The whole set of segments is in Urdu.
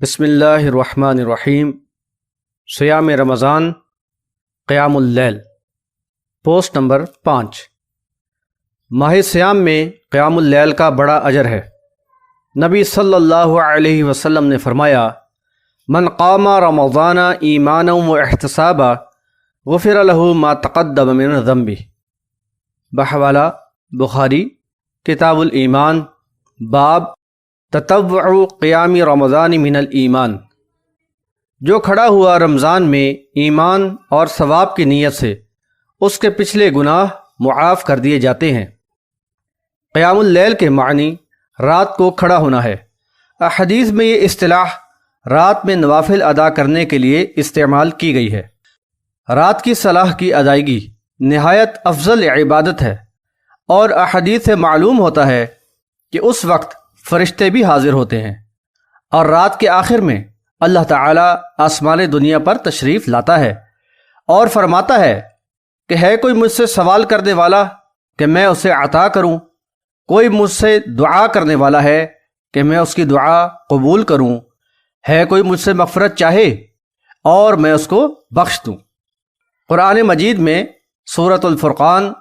بسم اللہ الرحمن الرحیم۔ صیام رمضان، قیام اللیل، پوسٹ نمبر 5۔ ماہ سیام میں قیام اللیل کا بڑا اجر ہے۔ نبی صلی اللہ علیہ وسلم نے فرمایا، من قام رمضان ایمانا و احتسابا غفر له ما تقدم من ذنبہ۔ بحوالہ بخاری کتاب الایمان، باب تطوع قیام رمضان من الایمان۔ جو کھڑا ہوا رمضان میں ایمان اور ثواب کی نیت سے، اس کے پچھلے گناہ معاف کر دیے جاتے ہیں۔ قیام اللیل کے معنی رات کو کھڑا ہونا ہے۔ احادیث میں یہ اصطلاح رات میں نوافل ادا کرنے کے لیے استعمال کی گئی ہے۔ رات کی صلاح کی ادائیگی نہایت افضل عبادت ہے، اور احادیث سے معلوم ہوتا ہے کہ اس وقت فرشتے بھی حاضر ہوتے ہیں، اور رات کے آخر میں اللہ تعالیٰ آسمان دنیا پر تشریف لاتا ہے اور فرماتا ہے کہ ہے کوئی مجھ سے سوال کرنے والا کہ میں اسے عطا کروں، کوئی مجھ سے دعا کرنے والا ہے کہ میں اس کی دعا قبول کروں، ہے کوئی مجھ سے مغفرت چاہے اور میں اس کو بخش دوں۔ قرآن مجید میں سورۃ الفرقان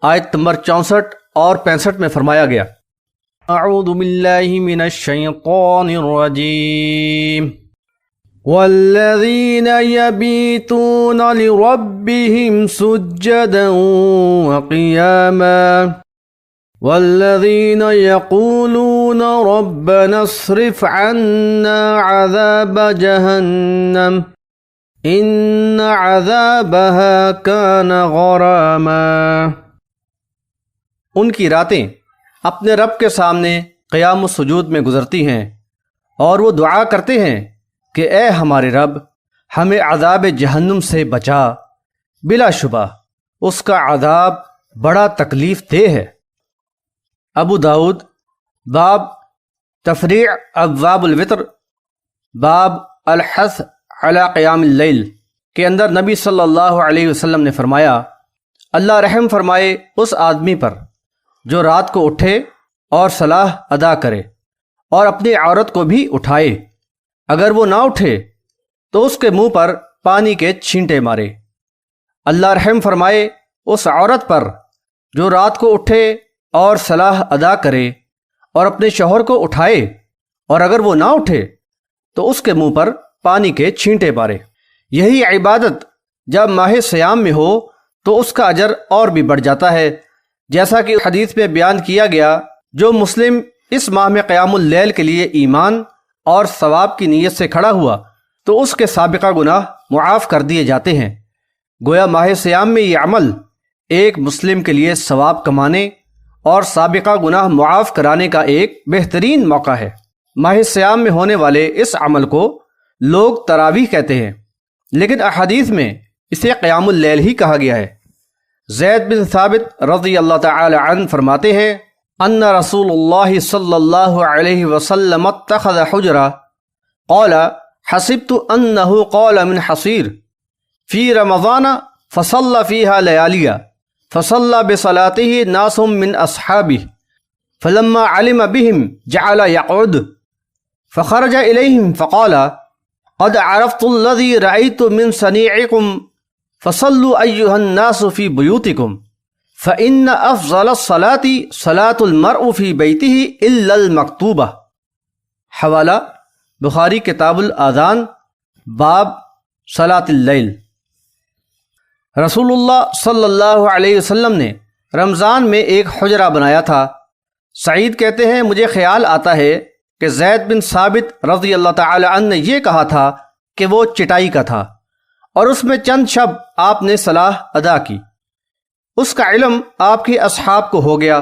آیت نمبر 64 اور 65 میں فرمایا گیا، اعوذ باللہ من الشیطان الرجیم والذین یبیتون لربہم سجدا وقیاما والذین یقولون ربنا اصرف عنا عذاب جہنم ان عذابها کان غراما۔ ان کی راتیں اپنے رب کے سامنے قیام و سجود میں گزرتی ہیں، اور وہ دعا کرتے ہیں کہ اے ہمارے رب، ہمیں عذاب جہنم سے بچا، بلا شبہ اس کا عذاب بڑا تکلیف دہ ہے۔ ابو داؤد باب تفریع ابواب الوتر، باب الحث علی قیام اللیل کے اندر نبی صلی اللہ علیہ وسلم نے فرمایا، اللہ رحم فرمائے اس آدمی پر جو رات کو اٹھے اور صلاح ادا کرے اور اپنی عورت کو بھی اٹھائے، اگر وہ نہ اٹھے تو اس کے منہ پر پانی کے چھینٹے مارے۔ اللہ رحم فرمائے اس عورت پر جو رات کو اٹھے اور صلاح ادا کرے اور اپنے شوہر کو اٹھائے، اور اگر وہ نہ اٹھے تو اس کے منہ پر پانی کے چھینٹے مارے۔ یہی عبادت جب ماہ سیام میں ہو تو اس کا اجر اور بھی بڑھ جاتا ہے، جیسا کہ حدیث میں بیان کیا گیا، جو مسلم اس ماہ میں قیام اللیل کے لیے ایمان اور ثواب کی نیت سے کھڑا ہوا تو اس کے سابقہ گناہ معاف کر دیے جاتے ہیں۔ گویا ماہ سیام میں یہ عمل ایک مسلم کے لیے ثواب کمانے اور سابقہ گناہ معاف کرانے کا ایک بہترین موقع ہے۔ ماہ سیام میں ہونے والے اس عمل کو لوگ تراویح کہتے ہیں، لیکن احادیث میں اسے قیام اللیل ہی کہا گیا ہے۔ زید بن ثابت رضی اللہ تعالی عنہ فرماتے ہیں، ان رسول اللہ صلی اللہ علیہ وسلم اتخذ حجرہ قال حسبت انه قال من حصیر فی رمضان فصلى فيها لیالیہ فصلى بصلاته ناس من اصحابه فلما علم بهم جعل يقعد فخرج إليهم فقال قد عرفت الذي رأيت من صنيعكم فصلوا أيها الناس في بيوتكم فإن أفضل الصلاة صلاة المرء في بيته إلا المكتوبة۔ حوالہ بخاری کتاب الآذان، باب صلاة اللیل۔ رسول اللہ صلی اللہ علیہ وسلم نے رمضان میں ایک حجرہ بنایا تھا۔ سعید کہتے ہیں، مجھے خیال آتا ہے کہ زید بن ثابت رضی اللہ تعالی عنہ نے یہ کہا تھا کہ وہ چٹائی کا تھا، اور اس میں چند شب آپ نے صلاح ادا کی۔ اس کا علم آپ کے اصحاب کو ہو گیا،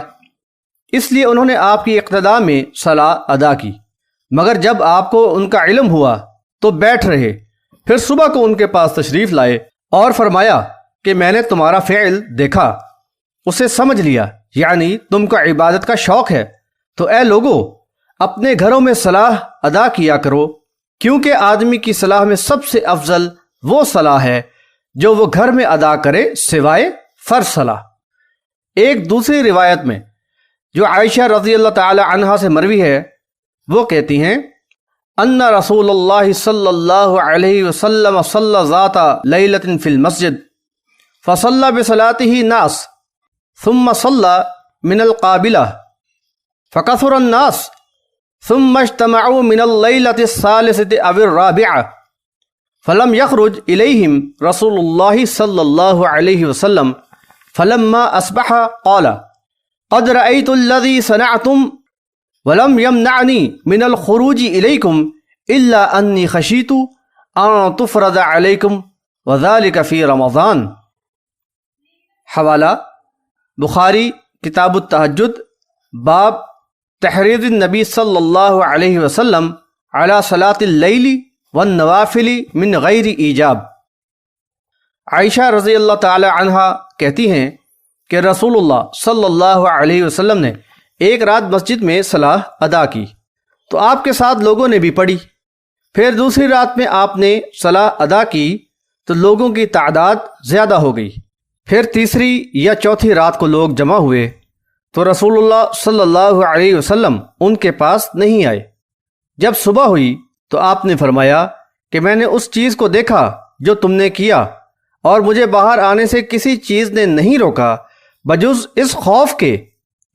اس لیے انہوں نے آپ کی اقتداء میں صلاح ادا کی، مگر جب آپ کو ان کا علم ہوا تو بیٹھ رہے، پھر صبح کو ان کے پاس تشریف لائے اور فرمایا کہ میں نے تمہارا فعل دیکھا، اسے سمجھ لیا، یعنی تم کو عبادت کا شوق ہے، تو اے لوگو اپنے گھروں میں صلاح ادا کیا کرو، کیونکہ آدمی کی صلاح میں سب سے افضل وہ صلاح ہے جو وہ گھر میں ادا کرے سوائے فرض صلاح۔ ایک دوسری روایت میں جو عائشہ رضی اللہ تعالی عنہا سے مروی ہے، وہ کہتی ہیں ان رسول اللہ صلی اللہ علیہ وسلم صلی ذات لیلۃ فی المسجد فصلی بصلاته الناس ثم صلی من القابلہ فکثر الناس ثم اجتمعوا من الليلة الثالثة أو الرابعة فلم يخرج إليهم رسول الله صلى الله عليه وسلم فلما أصبح قال قد رأيت الذي صنعتم ولم يمنعني من الخروج إليكم إلا أني خشيت أن تفرض عليكم وذلك في رمضان۔ حوالہ بخاری کتاب التہجد، باب تحرید النبی صلی اللہ علیہ وسلم علی صلاۃ اللیل والنوافل من غیر ایجاب۔ عائشہ رضی اللہ تعالی عنہا کہتی ہیں کہ رسول اللہ صلی اللہ علیہ وسلم نے ایک رات مسجد میں صلاۃ ادا کی تو آپ کے ساتھ لوگوں نے بھی پڑھی۔ پھر دوسری رات میں آپ نے صلاۃ ادا کی تو لوگوں کی تعداد زیادہ ہو گئی۔ پھر تیسری یا چوتھی رات کو لوگ جمع ہوئے تو رسول اللہ صلی اللہ علیہ وسلم ان کے پاس نہیں آئے۔ جب صبح ہوئی تو آپ نے فرمایا کہ میں نے اس چیز کو دیکھا جو تم نے کیا، اور مجھے باہر آنے سے کسی چیز نے نہیں روکا بجز اس خوف کے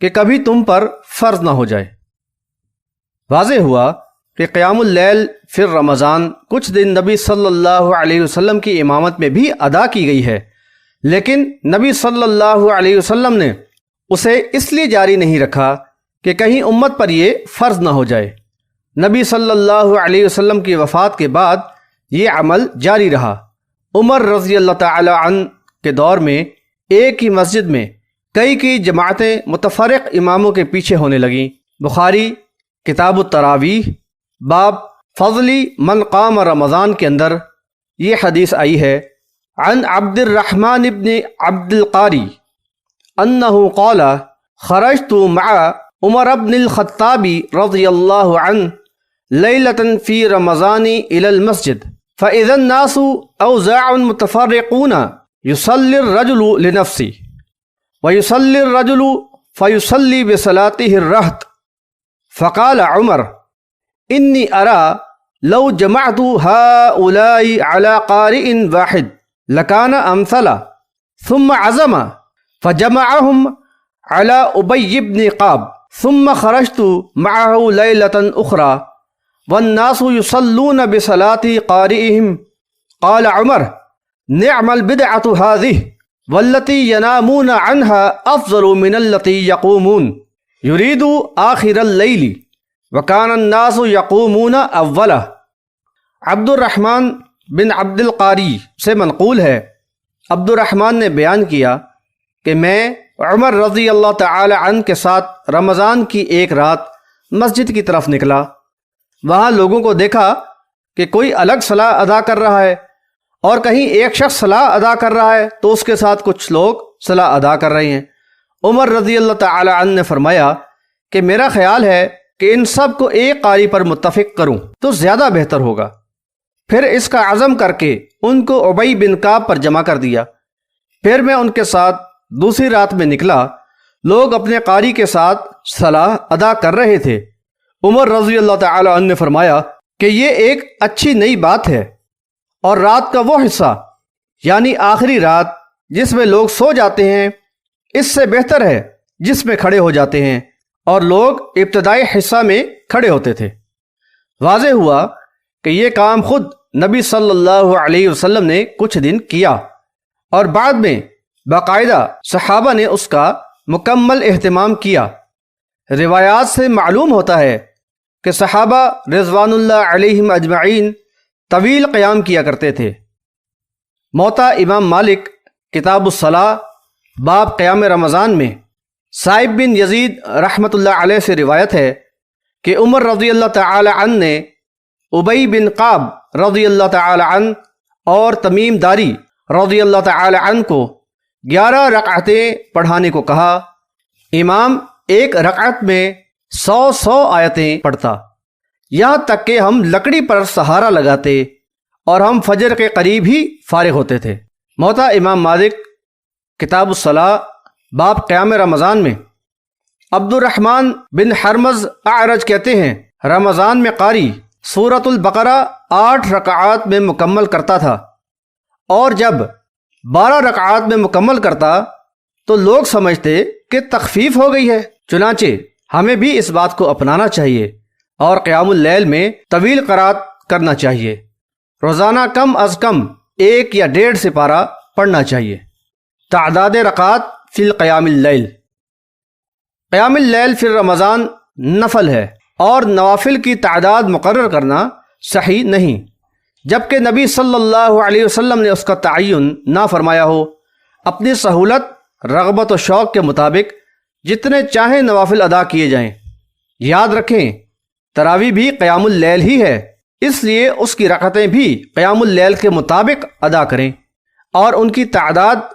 کہ کبھی تم پر فرض نہ ہو جائے۔ واضح ہوا کہ قیام اللیل فی رمضان کچھ دن نبی صلی اللہ علیہ وسلم کی امامت میں بھی ادا کی گئی ہے، لیکن نبی صلی اللہ علیہ وسلم نے اسے اس لیے جاری نہیں رکھا کہ کہیں امت پر یہ فرض نہ ہو جائے۔ نبی صلی اللہ علیہ وسلم کی وفات کے بعد یہ عمل جاری رہا۔ عمر رضی اللہ تعالی عنہ کے دور میں ایک ہی مسجد میں کئی جماعتیں متفرق اماموں کے پیچھے ہونے لگیں۔ بخاری کتاب التراویح، باب فضلی من قام رمضان کے اندر یہ حدیث آئی ہے۔ عن عبد الرحمن بن عبد القاری انه قال خرجت مع عمر بن الخطاب رضي الله عنه ليلة في رمضان إلى المسجد فإذا الناس أوزاع متفرقون يصلي الرجل لنفسه ويصلي الرجل فيصلي بصلاته الرهط فقال عمر إني أرى لو جمعت هؤلاء على قارئ واحد لكان أمثلا ثم عزم فجمعهم على أبي بن قاب ثم خرجت معه ليلة أخرى والناس يصلون بصلاة قارئهم قال عمر نعم البدعة هذه والتي ينامون عنها أفضل من التي يقومون يريد آخر الليل وكان الناس يقومون أوله۔ عبد الرحمن بن عبد القاری سے منقول ہے، عبد الرحمن نے بیان کیا کہ میں عمر رضی اللہ تعالی عنہ کے ساتھ رمضان کی ایک رات مسجد کی طرف نکلا۔ وہاں لوگوں کو دیکھا کہ کوئی الگ صلاح ادا کر رہا ہے، اور کہیں ایک شخص صلاح ادا کر رہا ہے تو اس کے ساتھ کچھ لوگ صلاح ادا کر رہے ہیں۔ عمر رضی اللہ تعالی عنہ نے فرمایا کہ میرا خیال ہے کہ ان سب کو ایک قاری پر متفق کروں تو زیادہ بہتر ہوگا۔ پھر اس کا عزم کر کے ان کو ابی بن کعب پر جمع کر دیا۔ پھر میں ان کے ساتھ دوسری رات میں نکلا، لوگ اپنے قاری کے ساتھ صلاح ادا کر رہے تھے۔ عمر رضی اللہ تعالی عنہ نے فرمایا کہ یہ ایک اچھی نئی بات ہے، اور رات کا وہ حصہ یعنی آخری رات جس میں لوگ سو جاتے ہیں اس سے بہتر ہے جس میں کھڑے ہو جاتے ہیں، اور لوگ ابتدائی حصہ میں کھڑے ہوتے تھے۔ واضح ہوا کہ یہ کام خود نبی صلی اللہ علیہ وسلم نے کچھ دن کیا، اور بعد میں باقاعدہ صحابہ نے اس کا مکمل اہتمام کیا۔ روایات سے معلوم ہوتا ہے کہ صحابہ رضوان اللہ علیہم اجمعین طویل قیام کیا کرتے تھے۔ موطا امام مالک کتاب الصلاۃ باب قیام رمضان میں صائب بن یزید رحمۃ اللہ علیہ سے روایت ہے کہ عمر رضی اللہ تعالی عنہ نے ابی بن قعب رضی اللہ تعالی عنہ اور تمیم داری رضی اللہ تعالی عنہ کو 11 رکعتیں پڑھانے کو کہا۔ امام ایک رکعت میں 100 آیتیں پڑھتا، یہاں تک کہ ہم لکڑی پر سہارا لگاتے اور ہم فجر کے قریب ہی فارغ ہوتے تھے۔ موطا امام مالک کتاب الصلاۃ باب قیام رمضان میں عبد الرحمن بن حرمز اعرج کہتے ہیں رمضان میں قاری سورۃ البقرہ 8 رکعات میں مکمل کرتا تھا، اور جب 12 رکعات میں مکمل کرتا تو لوگ سمجھتے کہ تخفیف ہو گئی ہے۔ چنانچہ ہمیں بھی اس بات کو اپنانا چاہیے اور قیام اللیل میں طویل قرات کرنا چاہیے۔ روزانہ کم از کم 1 یا 1.5 سپارہ پڑھنا چاہیے۔ تعداد رکعات فی القیام اللیل۔ قیام اللیل فی رمضان نفل ہے اور نوافل کی تعداد مقرر کرنا صحیح نہیں، جبکہ نبی صلی اللہ علیہ وسلم نے اس کا تعین نہ فرمایا ہو۔ اپنی سہولت، رغبت و شوق کے مطابق جتنے چاہیں نوافل ادا کیے جائیں۔ یاد رکھیں تراویح بھی قیام اللیل ہی ہے، اس لیے اس کی رکعتیں بھی قیام اللیل کے مطابق ادا کریں، اور ان کی تعداد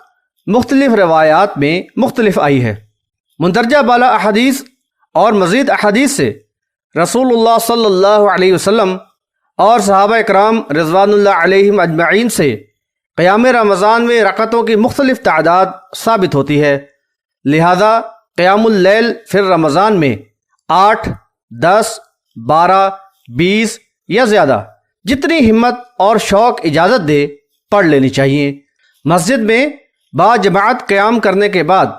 مختلف روایات میں مختلف آئی ہے۔ مندرجہ بالا احادیث اور مزید احادیث سے رسول اللہ صلی اللہ علیہ وسلم اور صحابہ اکرام رضوان اللہ علیہم اجمعین سے قیام رمضان میں رکعتوں کی مختلف تعداد ثابت ہوتی ہے، لہذا قیام اللیل فی رمضان میں 8، 10، 12، 20 یا زیادہ جتنی ہمت اور شوق اجازت دے پڑھ لینی چاہیے۔ مسجد میں با جماعت قیام کرنے کے بعد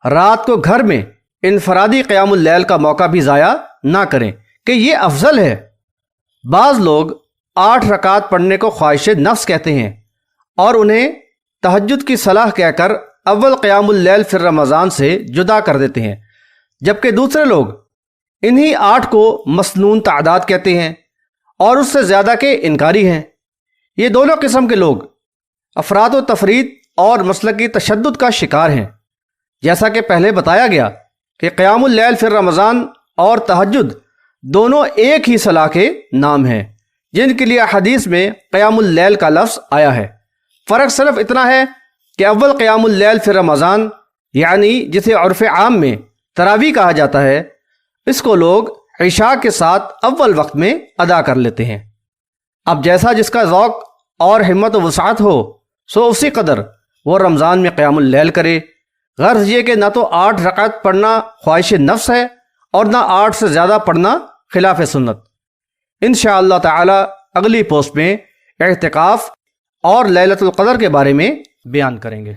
رات کو گھر میں انفرادی قیام اللیل کا موقع بھی ضائع نہ کریں کہ یہ افضل ہے۔ بعض لوگ 8 رکعت پڑھنے کو خواہش نفس کہتے ہیں اور انہیں تہجد کی صلاح کہہ کر اول قیام اللیل فی رمضان سے جدا کر دیتے ہیں، جبکہ دوسرے لوگ انہی 8 کو مسنون تعداد کہتے ہیں اور اس سے زیادہ کے انکاری ہیں۔ یہ دونوں قسم کے لوگ افراد و تفرید اور مسلکی تشدد کا شکار ہیں۔ جیسا کہ پہلے بتایا گیا کہ قیام اللیل فی رمضان اور تہجد دونوں ایک ہی صلاح کے نام ہیں، جن کے لیے حدیث میں قیام اللیل کا لفظ آیا ہے۔ فرق صرف اتنا ہے کہ اول قیام اللیل فی رمضان، یعنی جسے عرف عام میں تراویح کہا جاتا ہے، اس کو لوگ عشاء کے ساتھ اول وقت میں ادا کر لیتے ہیں۔ اب جیسا جس کا ذوق اور ہمت و وسعت ہو سو اسی قدر وہ رمضان میں قیام اللیل کرے۔ غرض یہ کہ نہ تو 8 رکعت پڑھنا خواہش نفس ہے اور نہ 8 سے زیادہ پڑھنا خلاف سنت۔ انشاءاللہ تعالی اگلی پوسٹ میں اعتکاف اور لیلۃ القدر کے بارے میں بیان کریں گے۔